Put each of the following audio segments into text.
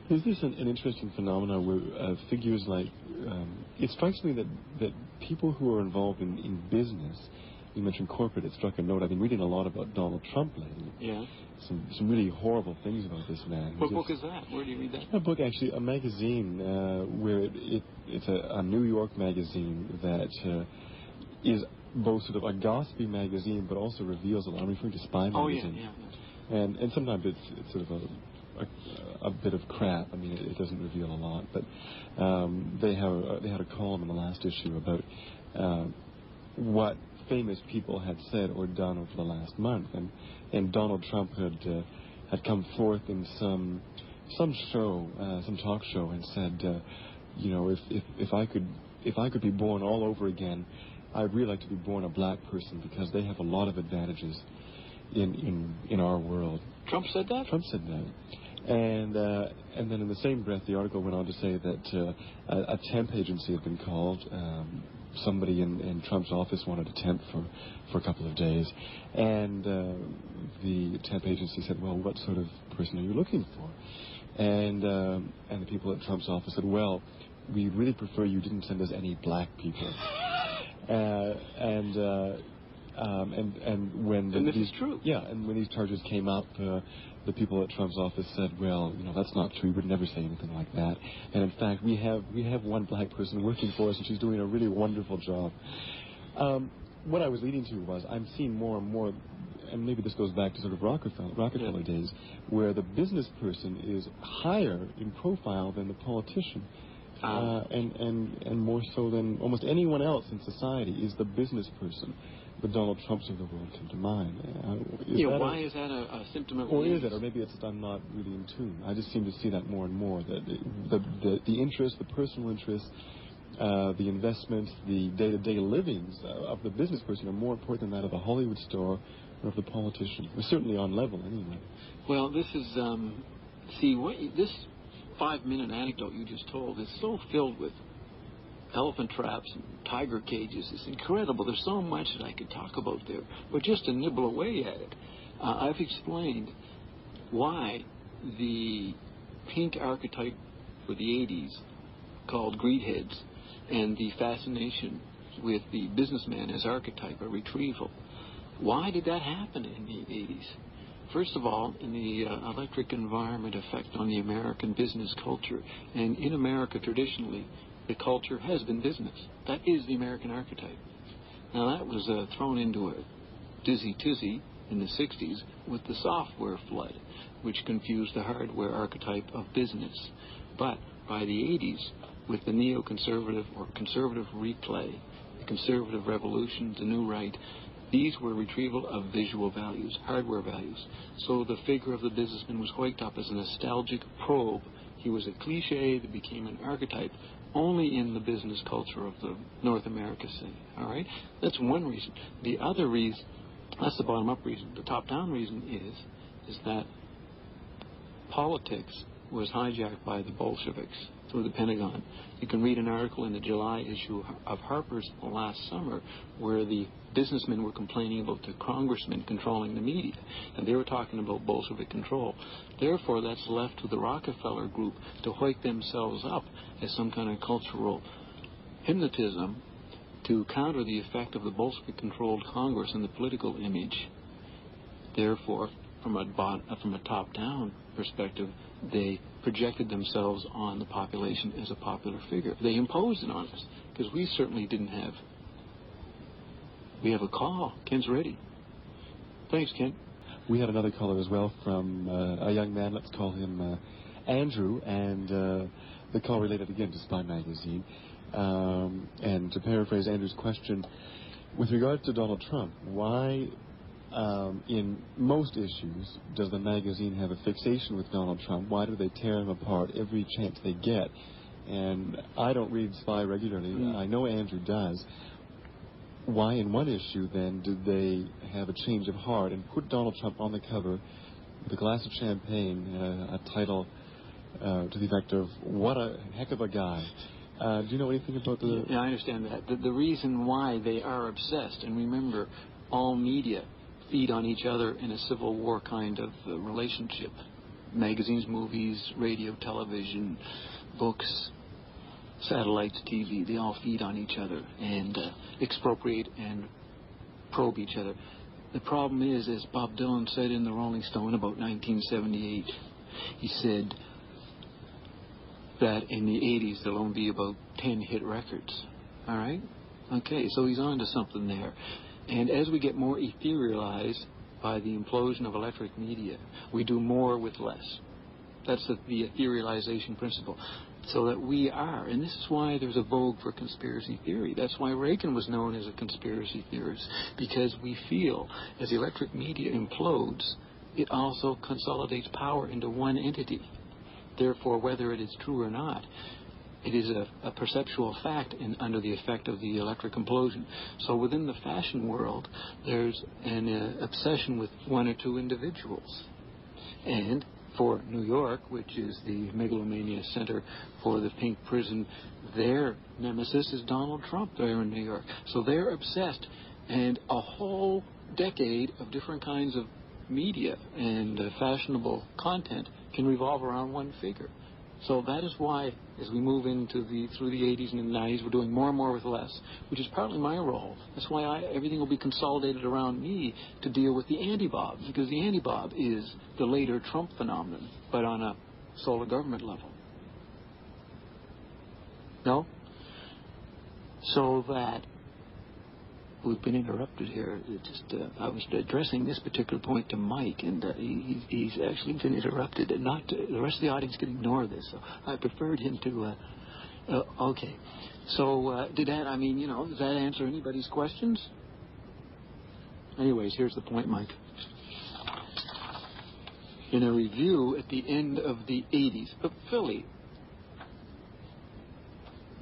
Is this an interesting phenomenon where figures like, it strikes me that people who are involved in business, you mentioned corporate, it struck a note. I've been reading a lot about Donald Trump lately. Yeah. Some really horrible things about this man. What book is that? Where do you read that? A book, actually, a magazine where it's a New York magazine that is both sort of a gossipy magazine but also reveals a lot. I'm referring to Spy magazine. Oh, yeah. And sometimes it's sort of a bit of crap. I mean, it doesn't reveal a lot, but they had a column in the last issue about what famous people had said or done over the last month, and Donald Trump had come forth in some show, some talk show, and said, if I could be born all over again, I'd really like to be born a black person because they have a lot of advantages in our world. Trump said that? Trump said that. And then in the same breath, the article went on to say that a temp agency had been called. Somebody in Trump's office wanted a temp for a couple of days. And the temp agency said, well, what sort of person are you looking for? And the people at Trump's office said, well, we really prefer you didn't send us any black people. And when this is true. Yeah, and when these charges came up, the people at Trump's office said, well, that's not true. We would never say anything like that. And in fact, we have one black person working for us, and she's doing a really wonderful job. What I was leading to was I'm seeing more and more, and maybe this goes back to sort of Rockefeller days, where the business person is higher in profile than the politician. And more so than almost anyone else in society is the business person. The Donald Trumps of the world come to mind. Why is that a symptom of... Or is it? Or maybe it's I'm not really in tune. I just seem to see that more and more, that the interest, the personal interest, the investments, the day-to-day livings of the business person are more important than that of the Hollywood star or of the politician. Or certainly on level, anyway. Well, this is... this 5-minute anecdote you just told is so filled with elephant traps and tiger cages. It's incredible. There's so much that I could talk about there, but just to nibble away at it, I've explained why the pink archetype for the 80s, called greedheads, and the fascination with the businessman as archetype, a retrieval. Why did that happen in the 80s? First of all, in the electric environment effect on the American business culture. And in America, traditionally, the culture has been business. That is the American archetype. Now, that was thrown into a dizzy-tizzy in the 60s with the software flood, which confused the hardware archetype of business. But by the 80s, with the neoconservative or conservative replay, the conservative revolution, the new right, these were retrieval of visual values, hardware values. So the figure of the businessman was hoiked up as a nostalgic probe. He was a cliche that became an archetype only in the business culture of the North America scene. All right? That's one reason. The other reason, that's the bottom-up reason. The top-down reason is that politics was hijacked by the Bolsheviks through the Pentagon. You can read an article in the July issue of Harper's last summer where the businessmen were complaining about the congressmen controlling the media, and they were talking about Bolshevik control. Therefore, that's left to the Rockefeller group to hoik themselves up as some kind of cultural hypnotism to counter the effect of the Bolshevik-controlled Congress and the political image. Therefore, from a top-down perspective, they projected themselves on the population as a popular figure. They imposed it on us, because we certainly didn't have. We have a call. Ken's ready. Thanks, Ken. We had another caller as well from a young man, let's call him Andrew, and the call related again to Spy Magazine. And to paraphrase Andrew's question, with regard to Donald Trump, why in most issues does the magazine have a fixation with Donald Trump? Why do they tear him apart every chance they get? And I don't read Spy regularly. I know Andrew does. Why in one issue, then, did they have a change of heart and put Donald Trump on the cover with a glass of champagne, a title to the effect of, what a heck of a guy? Do you know anything about the... Yeah, I understand that. The reason why they are obsessed, and remember, all media feed on each other in a civil war kind of relationship. magazines, movies, radio, television, books, satellites, TV, they all feed on each other and expropriate and probe each other. The problem is, as Bob Dylan said in the Rolling Stone about 1978, he said that in the 80s there'll only be about 10 hit records. All right? Okay, so he's on to something there. And as we get more etherealized by the implosion of electric media, we do more with less. That's the etherealization principle. So that we are, and this is why there's a vogue for conspiracy theory. That's why Reagan was known as a conspiracy theorist, because we feel as electric media implodes, it also consolidates power into one entity. Therefore, whether it is true or not, it is a perceptual fact under the effect of the electric implosion. So within the fashion world, there's an obsession with one or two individuals. And for New York, which is the megalomania center for the pink prison, their nemesis is Donald Trump there in New York. So they're obsessed. And a whole decade of different kinds of media and fashionable content can revolve around one figure. So that is why, as we move through the 80s and the 90s, we're doing more and more with less, which is partly my role. That's why everything will be consolidated around me to deal with the anti-Bob, because the anti-Bob is the later Trump phenomenon, but on a solar government level. No? So that we've been interrupted here. I was addressing this particular point to Mike, and he's actually been interrupted. And the rest of the audience can ignore this. So I preferred him to. Okay. So does that answer anybody's questions? Anyways, here's the point, Mike. In a review at the end of the 80s, Philly.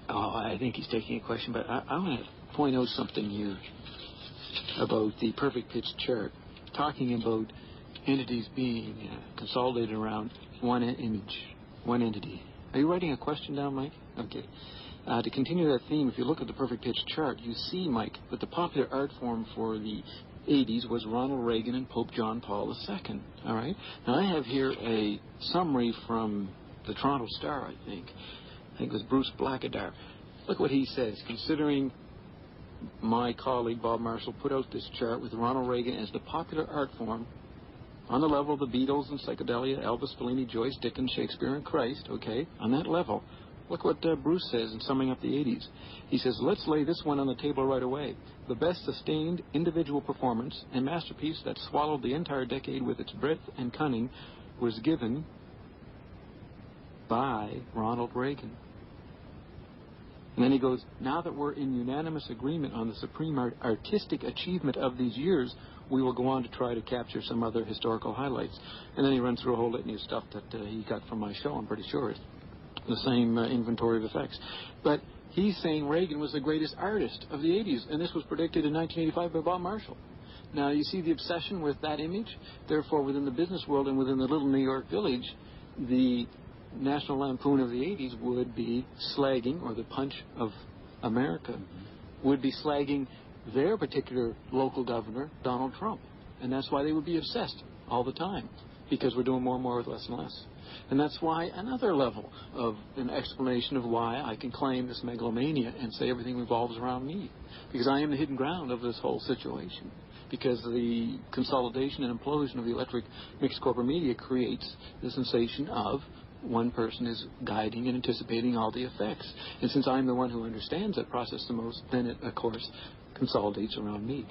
Oh, I think he's taking a question, but I want to point out something here about the perfect pitch chart, talking about entities being consolidated around one image, one entity. Are you writing a question down, Mike? Okay. To continue that theme, if you look at the perfect pitch chart, you see, Mike, that the popular art form for the 80s was Ronald Reagan and Pope John Paul II. All right? Now, I have here a summary from the Toronto Star, I think it was Bruce Blackadar. Look what he says. Considering my colleague Bob Marshall put out this chart with Ronald Reagan as the popular art form on the level of the Beatles and psychedelia, Elvis, Fellini, Joyce, Dickens, Shakespeare, and Christ, okay, on that level. Look what Bruce says in summing up the 80s. He says, let's lay this one on the table right away. The best sustained individual performance and masterpiece that swallowed the entire decade with its breadth and cunning was given by Ronald Reagan. And then he goes, now that we're in unanimous agreement on the supreme artistic achievement of these years, we will go on to try to capture some other historical highlights. And then he runs through a whole litany of stuff that he got from my show, I'm pretty sure. The same inventory of effects. But he's saying Reagan was the greatest artist of the 80s, and this was predicted in 1985 by Bob Marshall. Now, you see the obsession with that image? Therefore, within the business world and within the little New York village, the National Lampoon of the 80s would be slagging, or the Punch of America, would be slagging their particular local governor, Donald Trump. And that's why they would be obsessed all the time, because we're doing more and more with less and less. And that's why another level of an explanation of why I can claim this megalomania and say everything revolves around me, because I am the hidden ground of this whole situation. Because the consolidation and implosion of the electric mixed corporate media creates the sensation of one person is guiding and anticipating all the effects. And since I'm the one who understands that process the most, then it, of course, consolidates around me.